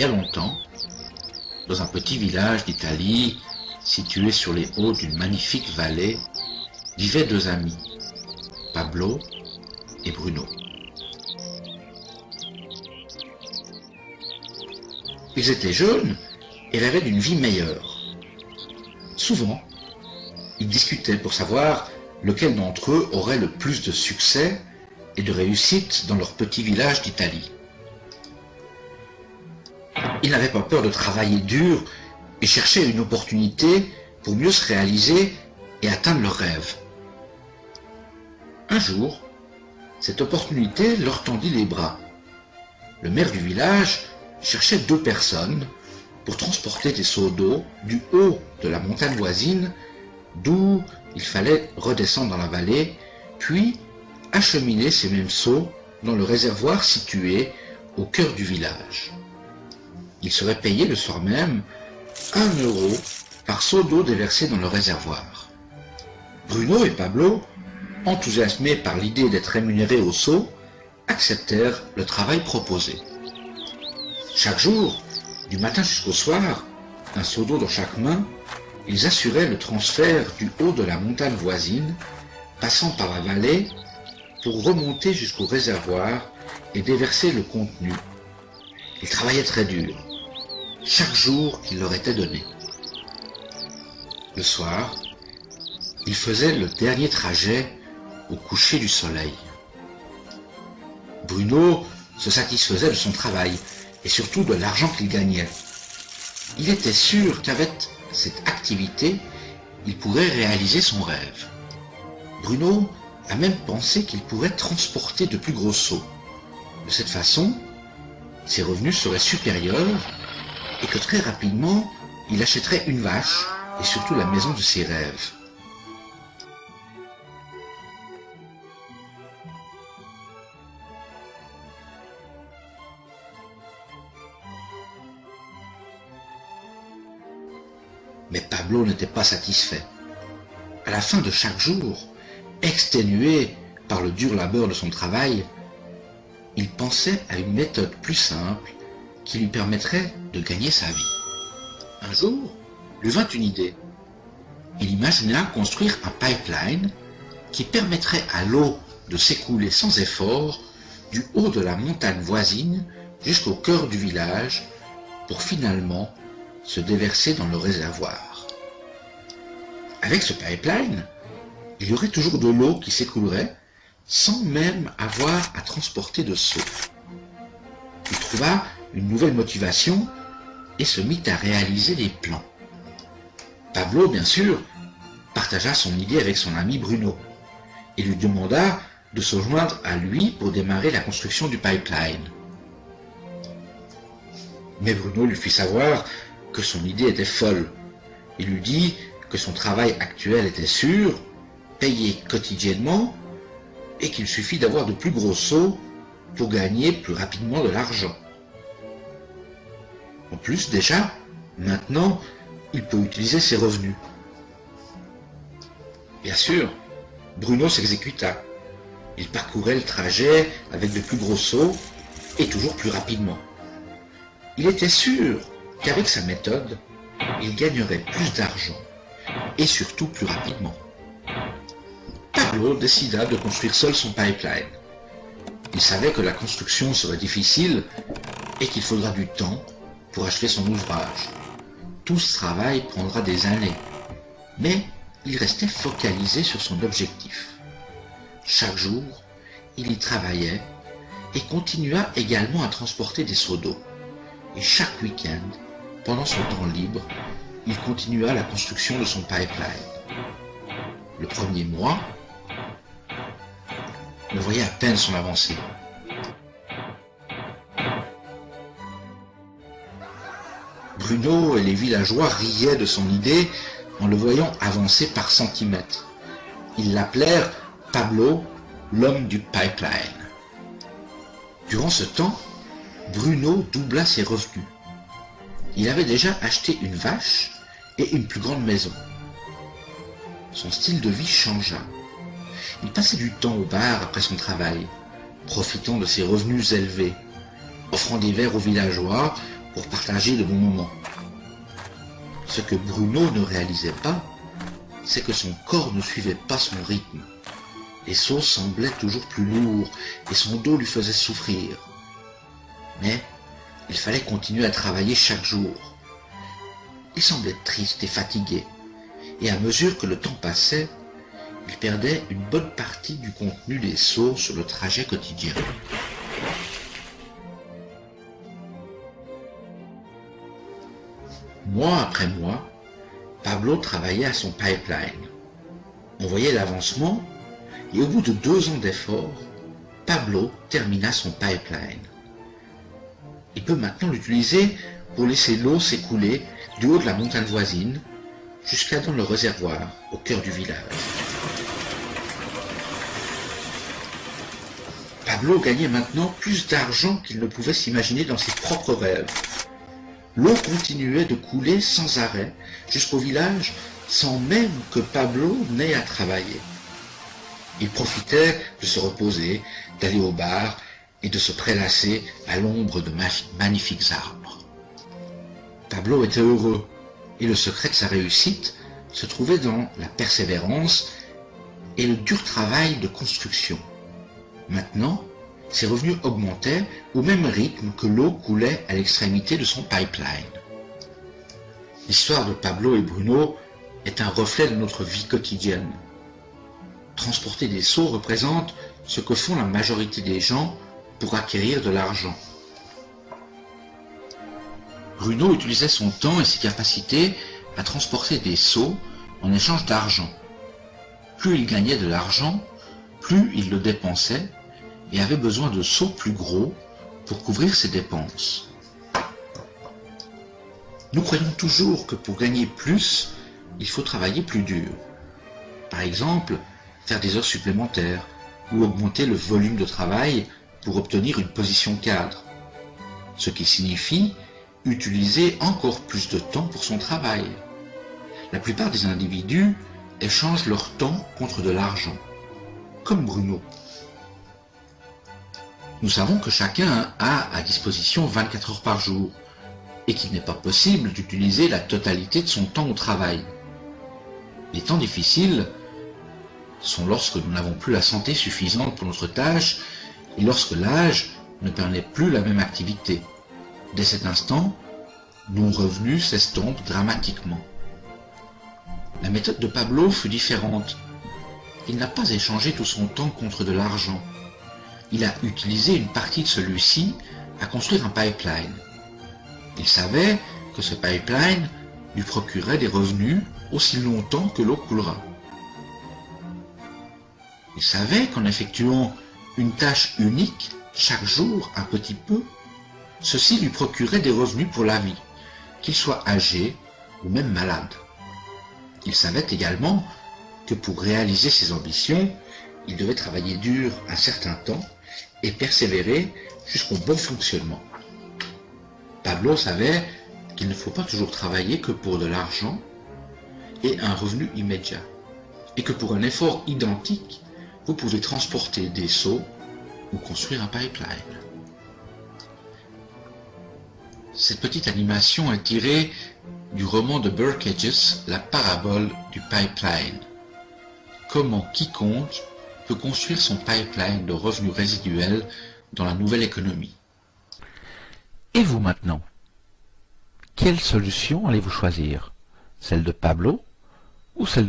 bien longtemps, dans un petit village d'Italie, situé sur les hauts d'une magnifique vallée, vivaient deux amis, Pablo et Bruno. Ils étaient jeunes et rêvaient d'une vie meilleure. Souvent, ils discutaient pour savoir lequel d'entre eux aurait le plus de succès et de réussite dans leur petit village d'Italie. Ils n'avaient pas peur de travailler dur et cherchaient une opportunité pour mieux se réaliser et atteindre leurs rêves. Un jour, cette opportunité leur tendit les bras. Le maire du village cherchait deux personnes pour transporter des seaux d'eau du haut de la montagne voisine, d'où il fallait redescendre dans la vallée, puis acheminer ces mêmes seaux dans le réservoir situé au cœur du village. Ils seraient payés le soir même 1 € par seau d'eau déversé dans le réservoir. Bruno et Pablo, enthousiasmés par l'idée d'être rémunérés au seau, acceptèrent le travail proposé. Chaque jour, du matin jusqu'au soir, un seau d'eau dans chaque main, ils assuraient le transfert du haut de la montagne voisine, passant par la vallée pour remonter jusqu'au réservoir et déverser le contenu. Ils travaillaient très dur, chaque jour qui leur était donné. Le soir, ils faisaient le dernier trajet au coucher du soleil. Bruno se satisfaisait de son travail et surtout de l'argent qu'il gagnait. Il était sûr qu'avec cette activité, il pourrait réaliser son rêve. Bruno a même pensé qu'il pourrait transporter de plus gros seaux. De cette façon, ses revenus seraient supérieurs et que très rapidement, il achèterait une vache et surtout la maison de ses rêves. Mais Pablo n'était pas satisfait. À la fin de chaque jour, exténué par le dur labeur de son travail, il pensait à une méthode plus simple qui lui permettrait de gagner sa vie. Un jour, lui vint une idée. Il imagina construire un pipeline qui permettrait à l'eau de s'écouler sans effort du haut de la montagne voisine jusqu'au cœur du village pour finalement se déverser dans le réservoir. Avec ce pipeline, il y aurait toujours de l'eau qui s'écoulerait sans même avoir à transporter de seau. Il trouva une nouvelle motivation et se mit à réaliser les plans. Pablo, bien sûr, partagea son idée avec son ami Bruno et lui demanda de se joindre à lui pour démarrer la construction du pipeline. Mais Bruno lui fit savoir que son idée était folle. Il lui dit que son travail actuel était sûr, payé quotidiennement, et qu'il suffit d'avoir de plus gros seaux pour gagner plus rapidement de l'argent. En plus, déjà, maintenant, il peut utiliser ses revenus. Bien sûr, Bruno s'exécuta. Il parcourait le trajet avec de plus gros seaux et toujours plus rapidement. Il était sûr qu'avec sa méthode, il gagnerait plus d'argent et surtout plus rapidement. Pablo décida de construire seul son pipeline. Il savait que la construction serait difficile et qu'il faudra du temps pour achever son ouvrage. Tout ce travail prendra des années, mais il restait focalisé sur son objectif. Chaque jour, il y travaillait et continua également à transporter des seaux d'eau. Et chaque week-end, pendant son temps libre, il continua la construction de son pipeline. Le premier mois, on voyait à peine son avancée. Bruno et les villageois riaient de son idée en le voyant avancer par centimètres. Ils l'appelèrent Pablo, l'homme du pipeline. Durant ce temps, Bruno doubla ses revenus. Il avait déjà acheté une vache et une plus grande maison. Son style de vie changea. Il passait du temps au bar après son travail, profitant de ses revenus élevés, offrant des verres aux villageois pour partager de bons moments. Ce que Bruno ne réalisait pas, c'est que son corps ne suivait pas son rythme. Les sauts semblaient toujours plus lourds et son dos lui faisait souffrir. Mais il fallait continuer à travailler chaque jour. Il semblait triste et fatigué, et à mesure que le temps passait, il perdait une bonne partie du contenu des sauts sur le trajet quotidien. Mois après mois, Pablo travaillait à son pipeline. On voyait l'avancement, et au bout de 2 ans d'efforts, Pablo termina son pipeline. Il peut maintenant l'utiliser pour laisser l'eau s'écouler du haut de la montagne voisine jusqu'à dans le réservoir au cœur du village. Pablo gagnait maintenant plus d'argent qu'il ne pouvait s'imaginer dans ses propres rêves. L'eau continuait de couler sans arrêt jusqu'au village sans même que Pablo n'ait à travailler. Il profitait de se reposer, d'aller au bar et de se prélasser à l'ombre de magnifiques arbres. Pablo était heureux et le secret de sa réussite se trouvait dans la persévérance et le dur travail de construction. Maintenant, ses revenus augmentaient au même rythme que l'eau coulait à l'extrémité de son pipeline. L'histoire de Pablo et Bruno est un reflet de notre vie quotidienne. Transporter des seaux représente ce que font la majorité des gens pour acquérir de l'argent. Bruno utilisait son temps et ses capacités à transporter des seaux en échange d'argent. Plus il gagnait de l'argent, plus il le dépensait et avait besoin de seaux plus gros pour couvrir ses dépenses. Nous croyons toujours que pour gagner plus, il faut travailler plus dur. Par exemple, faire des heures supplémentaires ou augmenter le volume de travail pour obtenir une position cadre, ce qui signifie utiliser encore plus de temps pour son travail. La plupart des individus échangent leur temps contre de l'argent, comme Bruno. Nous savons que chacun a à disposition 24 heures par jour et qu'il n'est pas possible d'utiliser la totalité de son temps au travail. Les temps difficiles sont lorsque nous n'avons plus la santé suffisante pour notre tâche et lorsque l'âge ne permet plus la même activité. Dès cet instant, nos revenus s'estompent dramatiquement. La méthode de Pablo fut différente. Il n'a pas échangé tout son temps contre de l'argent. Il a utilisé une partie de celui-ci à construire un pipeline. Il savait que ce pipeline lui procurait des revenus aussi longtemps que l'eau coulera. Il savait qu'en effectuant une tâche unique, chaque jour un petit peu, ceci lui procurait des revenus pour la vie, qu'il soit âgé ou même malade. Il savait également que pour réaliser ses ambitions, il devait travailler dur un certain temps et persévérer jusqu'au bon fonctionnement. Pablo savait qu'il ne faut pas toujours travailler que pour de l'argent et un revenu immédiat, et que pour un effort identique, vous pouvez transporter des seaux ou construire un pipeline. Cette petite animation est tirée du roman de Burke Hedges, La parabole du pipeline. Comment quiconque peut construire son pipeline de revenus résiduels dans la nouvelle économie. Et vous maintenant? Quelle solution allez-vous choisir? Celle de Pablo ou celle